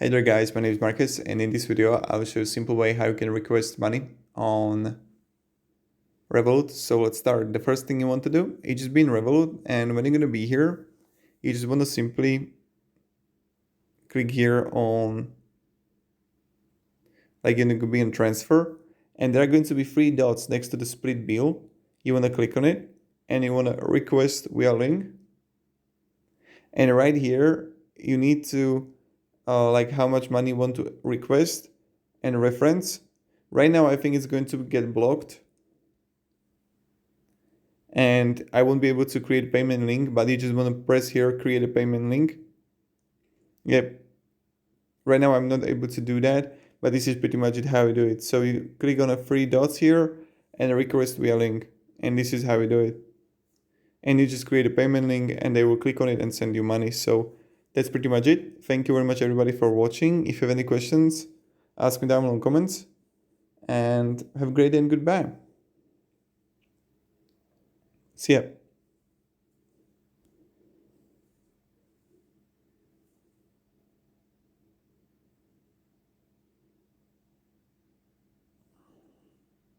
Hey there guys, my name is Marcus, and in this video I'll show you a simple way how you can request money on Revolut. So let's start. The first thing you want to do is just be in Revolut, and when you're going to be here, you just want to simply click here on, like you're going to be in transfer, and there are going to be three dots next to the split bill. You want to click on it, and you want to request via link, and right here you need to like how much money you want to request and reference. Right now I think it's going to get blocked and I won't be able to create a payment link, but you just want to press here, create a payment link. Yep, right now I'm not able to do that, but this is pretty much it how you do it. So you click on the three dots here and request via link, and this is how you do it. And you just create a payment link and they will click on it and send you money. So that's pretty much it. Thank you very much everybody for watching. If you have any questions, ask me down in the comments, and have a great day and goodbye. See ya.